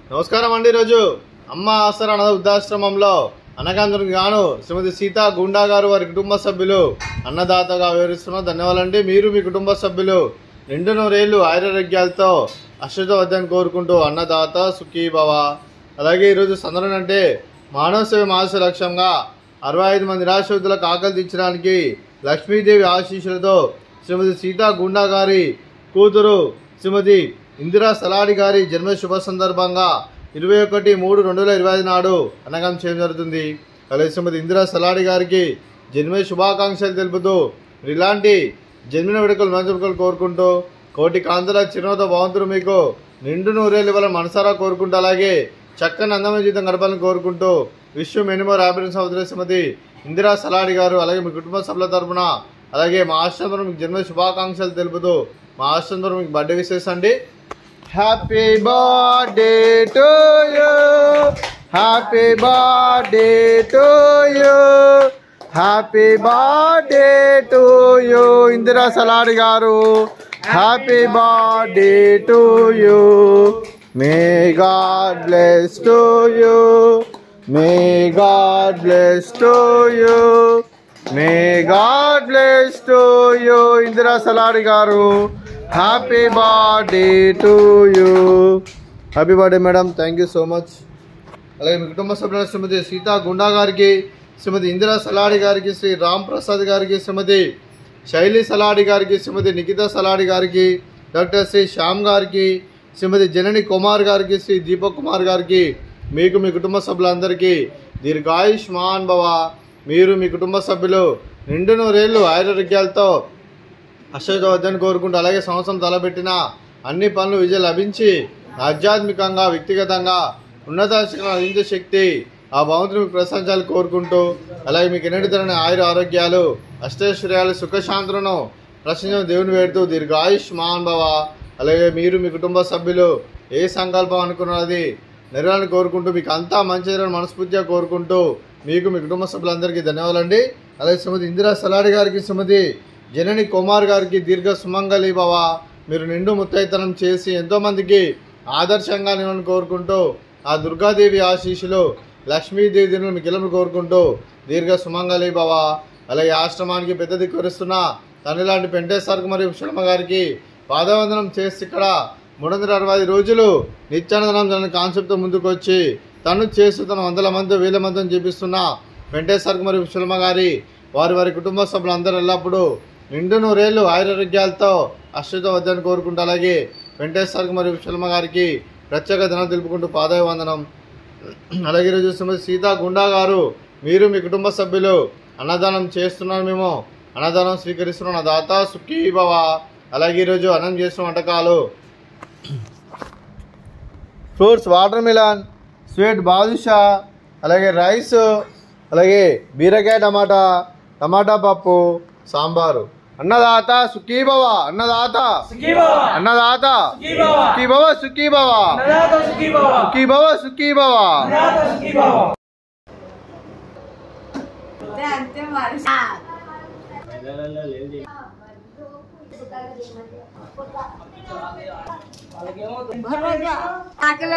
నమస్కారం అండి. ఈరోజు అమ్మ ఆసరా అనాథ వృద్ధాశ్రమంలో అన్నదానానికి గాను శ్రీమతి సీతా గుండా గారు వారి కుటుంబ సభ్యులు అన్నదాతగా వివరిస్తున్నారు. ధన్యవాదాలండి. మీరు మీ కుటుంబ సభ్యులు నిండు నూరేళ్లు ఆయురారోగ్యాలతో అశ్వతవద్దని కోరుకుంటూ అన్నదాత సుఖీభవ. అలాగే ఈరోజు సందర్భం అంటే మానవ సేవ మానస లక్ష్యంగా 65 మంది నిరాశ్రితులకు ఆకలి తీర్చడానికి లక్ష్మీదేవి ఆశీస్సులతో శ్రీమతి సీతా గుండా గారి కూతురు శ్రీమతి ఇందిరా సలాడి గారి జన్మ శుభ సందర్భంగా 21/3/2025 నాడు అన్నదానం చేయడం జరుగుతుంది. అలాగే శ్రీమతి ఇందిరా సలాడి గారికి జన్మ శుభాకాంక్షలు తెలుపుతూ ఇలాంటి జన్మిన వేడుకలు కోరుకుంటూ కోటి కాంతుల చిరునవ్వుతో భగవంతుడు మీకు నిండు నూరేళ్ళు ఇవ్వాలని మనసారా కోరుకుంటూ అలాగే చక్కని అందమైన జీవితం గడపాలని కోరుకుంటూ విశ్వ మెనిమోర్ హ్యాపీనెస్ ఆఫ్ శ్రీమతి ఇందిరా సలాడి గారు అలాగే మీ కుటుంబ సభ్యుల తరఫున అలాగే మా ఆశ్రమం మీకు జన్మ శుభాకాంక్షలు తెలుపుతూ మా ఆశ్రమం మీకు బర్త్డే విషెస్ అండి. Happy birthday to you, happy birthday to you, happy birthday to you Indira Saladi garu. Happy birthday to you. May God bless to you, may God bless to you, may God bless to you Indira Saladi garu. Happy birthday to you. Happy birthday madam, thank you so much. అలాగే మీ కుటుంబ సభ్యుల శ్రీమతి సీతా గుండా గారికి, శ్రీమతి ఇందిరా సలాడి గారికి, శ్రీ రామ్ ప్రసాద్ గారికి, శ్రీమతి శైలి సలాడి గారికి, శ్రీమతి నిఖిత సలాడి గారికి, డాక్టర్ శ్రీ శ్యామ్ గారికి, శ్రీమతి జనని కుమార్ గారికి, శ్రీ దీపక్ కుమార్ గారికి, మీకు మీ కుటుంబ సభ్యులందరికీ దీర్ఘాయుష్మాన్ భవ. మీరు మీ కుటుంబ సభ్యులు నిండు నూరేళ్లు ఆయురారోగ్యాలతో అశ్వతవద్దని కోరుకుంటూ అలాగే సంవత్సరం తలబెట్టిన అన్ని పనులు విజయం లభించి ఆధ్యాత్మికంగా వ్యక్తిగతంగా ఉన్నత అందించే శక్తి ఆ భగవంతుని మీకు ప్రశంసాలు కోరుకుంటూ అలాగే మీకు ఎన్నటి తరని ఆయుర ఆరోగ్యాలు అష్టైశ్వర్యాలు సుఖశాంతులను ప్రశ్నించిన దేవుని వేడుతూ దీర్ఘాయుష్మాన్ భవ. అలాగే మీరు మీ కుటుంబ సభ్యులు ఏ సంకల్పం అనుకున్నది నెరవేరాలని కోరుకుంటూ మీకు అంతా మంచి జరగాలని మనస్ఫూర్తిగా కోరుకుంటూ మీకు మీ కుటుంబ సభ్యులందరికీ ధన్యవాదాలండి. అలాగే శ్రీమతి ఇందిరా సలాడి గారికి, శ్రీమతి జనని కుమార్ గారికి దీర్ఘ సుమంగళి భవ. మీరు నిండు ముత్తైతనం చేసి ఎంతోమందికి ఆదర్శంగా నిలవని కోరుకుంటూ ఆ దుర్గాదేవి ఆశీస్సులు లక్ష్మీదేవి దిన మీకు ఇళ్ళను కోరుకుంటూ దీర్ఘ సుమంగళి భవ. అలాగే ఆశ్రమానికి పెద్ద దిక్కువరిస్తున్న తండ్రి లాంటి పెంటేశ్వరకు మరియు శర్మ గారికి పాదవందనం చేసి ఇక్కడ 365 రోజులు నిత్యానందనం అనే కాన్సెప్ట్తో ముందుకు వచ్చి తను చేస్తూ తన 100 మంది 1000 మందిని చూపిస్తున్న వెంకటేశ్వరకు మరియు విశ్వమ గారి వారి కుటుంబ సభ్యులందరూ ఎల్లప్పుడూ నిండు నూరేళ్లు ఆయురారోగ్యాలతో అశ్వతవద్దని కోరుకుంటూ అలాగే వెంకటేశ్వరకు మరియు విశ్వమ గారికి ప్రత్యేక ధనం తెలుపుకుంటూ పాదాభివందనం. అలాగే ఈరోజు శ్రీమతి సీతా గుండా గారు మీరు మీ కుటుంబ సభ్యులు అన్నదానం చేస్తున్నారు, మేము అన్నదానం స్వీకరిస్తున్నాం. దాత సుఖీభవ. అలాగే ఈరోజు అన్నం చేసిన వంటకాలు fruits water melon, sweet badusha, అలాగే రైస్, అలాగే బీరకాయ టమాటా పప్పు, సాంబారు. అన్నదాత సుఖీభవ, అన్నదాత అన్నదాత సుఖీభవ సుఖీభవ సుఖీభవ సుఖీభవ. ఆకలి